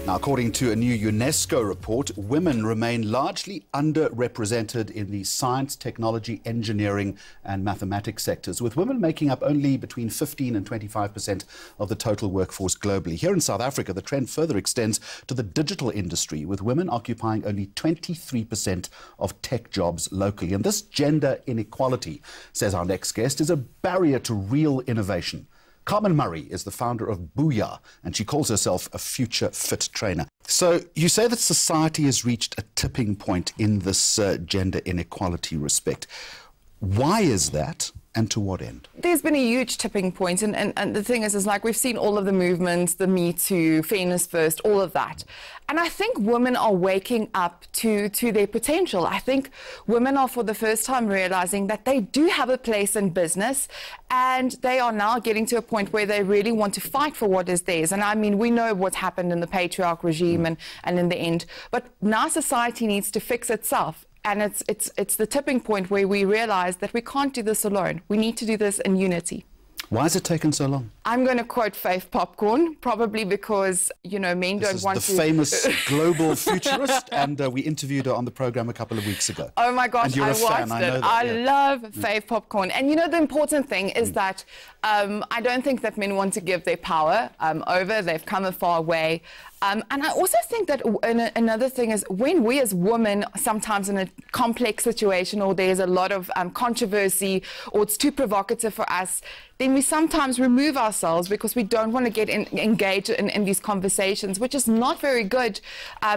Now, according to a new UNESCO report, women remain largely underrepresented in the science, technology, engineering and mathematics sectors, with women making up only between 15 and 25% of the total workforce globally. Here in South Africa, the trend further extends to the digital industry, with women occupying only 23% of tech jobs locally. And this gender inequality, says our next guest, is a barrier to real innovation. Carmen Murray is the founder of Booyah, and she calls herself a future fit trainer. So you say that society has reached a tipping point in this gender inequality respect. Why is that, and to what end? There's been a huge tipping point, and the thing is like we've seen all of the movements, the Me Too, Fairness First, all of that. And I think women are waking up to their potential. I think women are for the first time realizing that they do have a place in business, and they are now getting to a point where they really want to fight for what is theirs. And I mean, we know what's happened in the patriarch regime and in the end, but now society needs to fix itself. And it's the tipping point where we realize that we can't do this alone. We need to do this in unity. Why has it taken so long? I'm going to quote Faith Popcorn, probably because, you know, men don't want to... This is the famous global futurist, and we interviewed her on the program a couple of weeks ago. Oh my gosh, I watched it. I love Faith Popcorn. And you know, the important thing is that I don't think that men want to give their power over. They've come a far way. And I also think that another thing is when we as women, sometimes in a complex situation or there's a lot of controversy or it's too provocative for us, then we sometimes remove ourselves because we don't want to get engaged in these conversations, which is not very good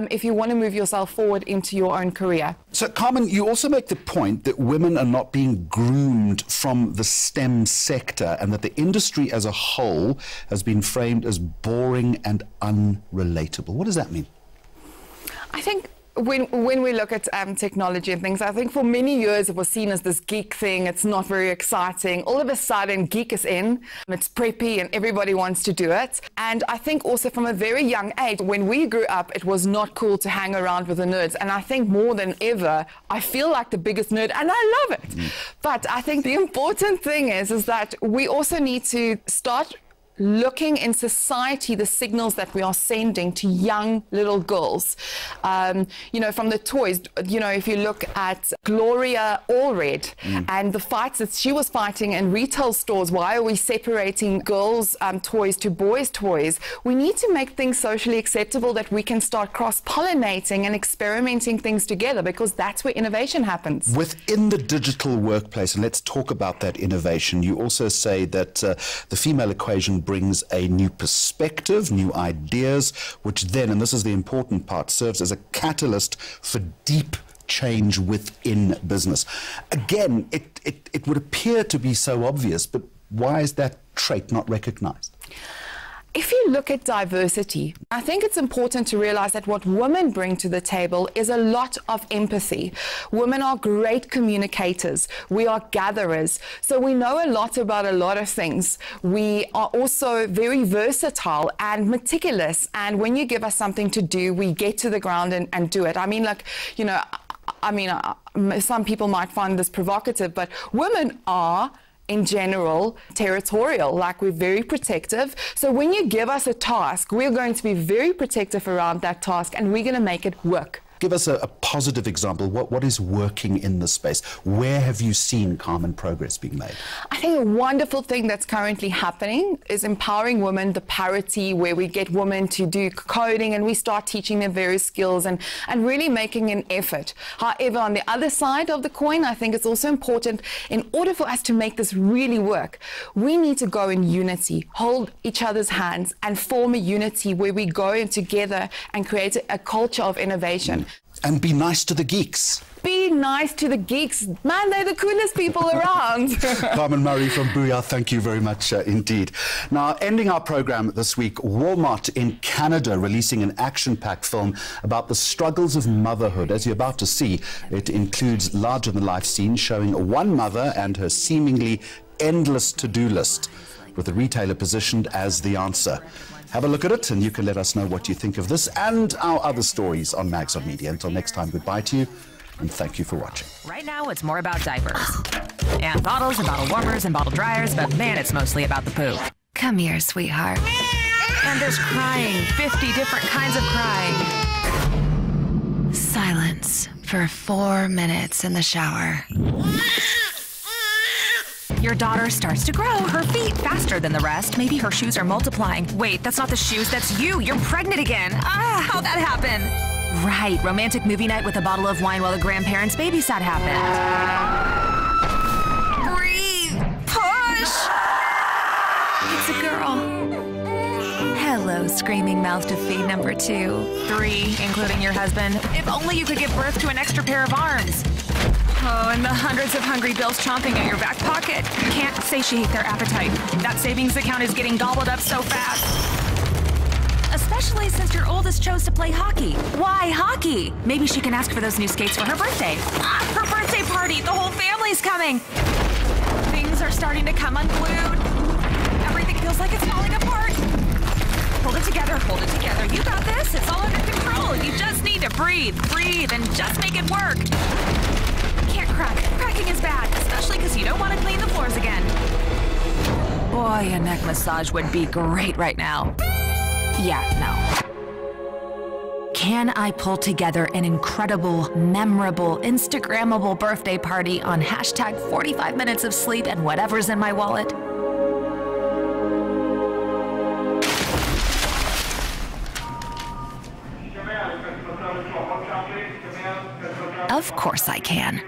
if you want to move yourself forward into your own career. So, Carmen, you also make the point that women are not being groomed from the STEM sector and that the industry as a whole has been framed as boring and unrelatable. What does that mean? I think when we look at technology and things, I think for many years it was seen as this geek thing. It's not very exciting. All of a sudden, geek is in. It's preppy and everybody wants to do it. And I think also from a very young age, when we grew up, it was not cool to hang around with the nerds. And I think more than ever, I feel like the biggest nerd and I love it. But I think the important thing is that we also need to start looking in society the signals that we are sending to young little girls. You know, from the toys, you know, if you look at Gloria Allred and the fights that she was fighting in retail stores, why are we separating girls' toys to boys' toys? We need to make things socially acceptable that we can start cross-pollinating and experimenting things together, because that's where innovation happens. Within the digital workplace, and let's talk about that innovation, you also say that the female equation brings a new perspective, new ideas, which then, and this is the important part, serves as a catalyst for deep change within business. Again, it would appear to be so obvious, but why is that trait not recognized? If you look at diversity, I think it's important to realize that what women bring to the table is a lot of empathy. Women are great communicators. We are gatherers. So we know a lot about a lot of things. We are also very versatile and meticulous. And when you give us something to do, we get to the ground and do it. I mean, like, you know, some people might find this provocative, but women are, in general, territorial, like we're very protective. So when you give us a task, we're going to be very protective around that task and we're going to make it work. Give us a positive example. What is working in this space? Where have you seen, Carmen, progress being made? I think a wonderful thing that's currently happening is empowering women, the parity, where we get women to do coding and we start teaching them various skills and really making an effort. However, on the other side of the coin, I think it's also important, in order for us to make this really work, we need to go in unity, hold each other's hands and form a unity where we go in together and create a culture of innovation. And be nice to the geeks. Be nice to the geeks. Man, they're the coolest people around. Carmen Murray from Booyah, thank you very much indeed. Now, ending our program this week, Walmart in Canada releasing an action-packed film about the struggles of motherhood. As you're about to see, it includes larger-than-life scenes showing one mother and her seemingly endless to-do list, with the retailer positioned as the answer. Have a look at it, and you can let us know what you think of this and our other stories on Mags on Media. Until next time, goodbye to you, and thank you for watching. Right now, it's more about diapers and bottles and bottle warmers and bottle dryers, but man, it's mostly about the poop. Come here, sweetheart. And there's crying, 50 different kinds of crying. Silence for 4 minutes in the shower. Your daughter starts to grow her feet faster than the rest. Maybe her shoes are multiplying. Wait, that's not the shoes, that's you. You're pregnant again. How'd that happen? Right, romantic movie night with a bottle of wine while the grandparents babysat happened. Breathe, push. It's a girl. Hello, screaming mouth to feed number 2. 3, including your husband. If only you could give birth to an extra pair of arms. Oh, and the hundreds of hungry bills chomping at your back pocket. Can't satiate their appetite. That savings account is getting gobbled up so fast. Especially since your oldest chose to play hockey. Why hockey? Maybe she can ask for those new skates for her birthday. Her birthday party! The whole family's coming! Things are starting to come unglued. Everything feels like it's falling apart. Hold it together, hold it together. You got this, it's all under control. You just need to breathe, and just make it work. Can't crack. Cracking is bad, especially because you don't want to clean the floors again. Boy, a neck massage would be great right now. Yeah, no. Can I pull together an incredible, memorable, Instagrammable birthday party on hashtag 45 minutes of sleep and whatever's in my wallet? Of course I can.